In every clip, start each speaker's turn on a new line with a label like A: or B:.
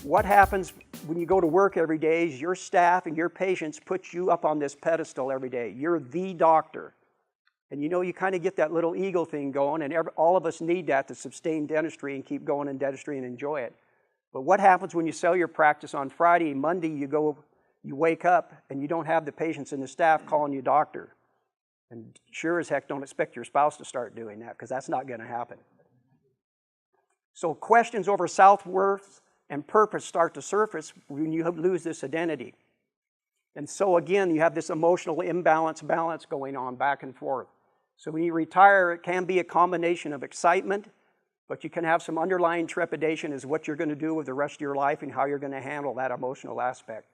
A: What happens when you go to work every day is your staff and your patients put you up on this pedestal every day. You're the doctor. And you know, you kind of get that little ego thing going, and all of us need that to sustain dentistry and keep going in dentistry and enjoy it. But what happens when you sell your practice on Friday, Monday you wake up and you don't have the patients and the staff calling you doctor? And sure as heck don't expect your spouse to start doing that, because that's not going to happen. So questions over self-worth and purpose start to surface when you lose this identity. And so again, you have this emotional balance going on back and forth. So when you retire, it can be a combination of excitement, but you can have some underlying trepidation as what you're going to do with the rest of your life and how you're going to handle that emotional aspect.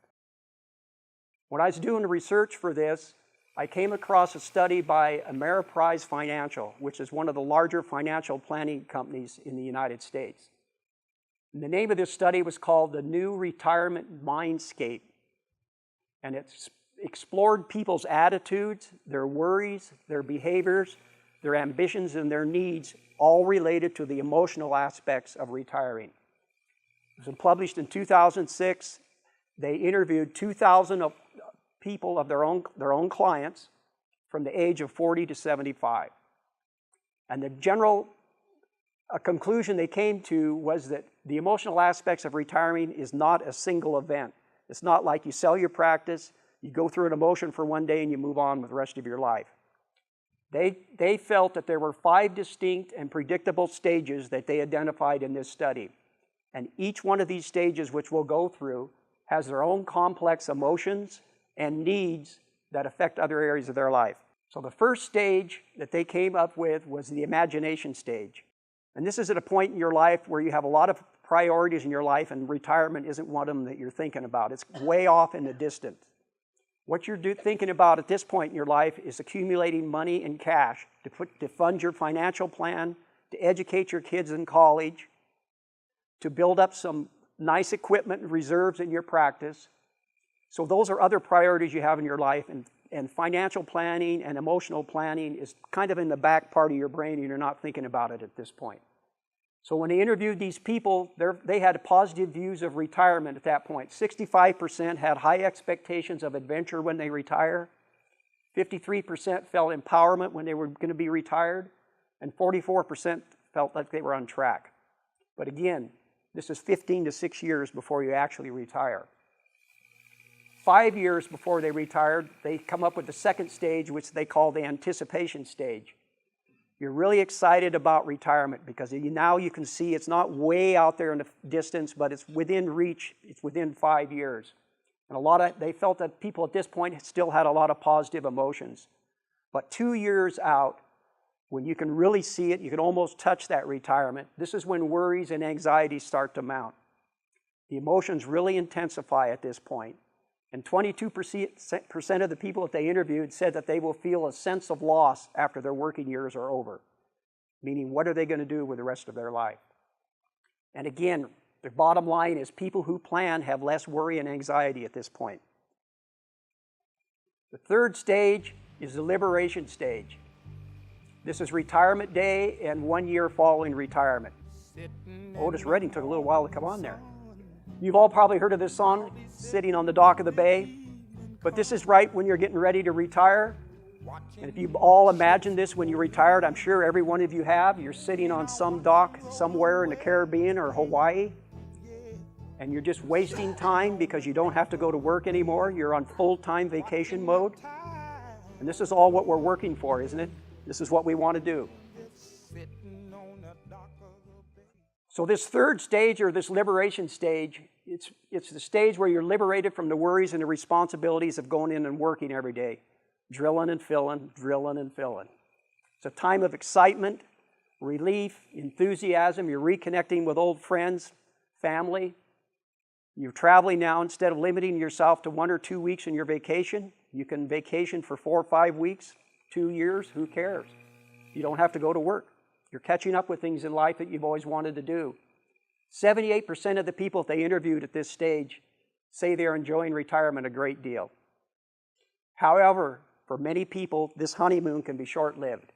A: When I was doing the research for this, I came across a study by Ameriprise Financial, which is one of the larger financial planning companies in the United States. And the name of this study was called The New Retirement Mindscape. And it's explored people's attitudes, their worries, their behaviors, their ambitions, and their needs, all related to the emotional aspects of retiring. It was published in 2006. They interviewed 2,000 people of their own clients from the age of 40 to 75. And the general conclusion they came to was that the emotional aspects of retiring is not a single event. It's not like you sell your practice, you go through an emotion for one day and you move on with the rest of your life. They felt that there were 5 distinct and predictable stages that they identified in this study. And each one of these stages, which we'll go through, has their own complex emotions and needs that affect other areas of their life. So the first stage that they came up with was the imagination stage. And this is at a point in your life where you have a lot of priorities in your life, and retirement isn't one of them that you're thinking about. It's way off in the distance. What you're thinking about at this point in your life is accumulating money and cash to fund your financial plan, to educate your kids in college, to build up some nice equipment and reserves in your practice. So those are other priorities you have in your life, and financial planning and emotional planning is kind of in the back part of your brain and you're not thinking about it at this point. So when they interviewed these people, they had positive views of retirement at that point. 65% had high expectations of adventure when they retire. 53% felt empowerment when they were going to be retired. And 44% felt like they were on track. But again, this is 15 to 6 years before you actually retire. 5 years before they retired, they come up with the second stage, which they call the anticipation stage. You're really excited about retirement because now you can see it's not way out there in the distance, but it's within reach. It's within 5 years. And they felt that people at this point still had a lot of positive emotions. But 2 years out, when you can really see it, you can almost touch that retirement, this is when worries and anxieties start to mount. The emotions really intensify at this point. And 22% of the people that they interviewed said that they will feel a sense of loss after their working years are over. Meaning, what are they going to do with the rest of their life? And again, the bottom line is people who plan have less worry and anxiety at this point. The third stage is the liberation stage. This is retirement day and 1 year following retirement. Otis Redding took a little while to come on there. You've all probably heard of this song, Sitting on the Dock of the Bay. But this is right when you're getting ready to retire. And if you've all imagined this when you retired, I'm sure every one of you have. You're sitting on some dock somewhere in the Caribbean or Hawaii. And you're just wasting time because you don't have to go to work anymore. You're on full-time vacation mode. And this is all what we're working for, isn't it? This is what we want to do. So this third stage, or this liberation stage, it's the stage where you're liberated from the worries and the responsibilities of going in and working every day. Drilling and filling, drilling and filling. It's a time of excitement, relief, enthusiasm. You're reconnecting with old friends, family. You're traveling now. Instead of limiting yourself to 1 or 2 weeks in your vacation, you can vacation for 4 or 5 weeks, 2 years, who cares? You don't have to go to work. You're catching up with things in life that you've always wanted to do. 78% of the people they interviewed at this stage say they're enjoying retirement a great deal. However, for many people, this honeymoon can be short-lived.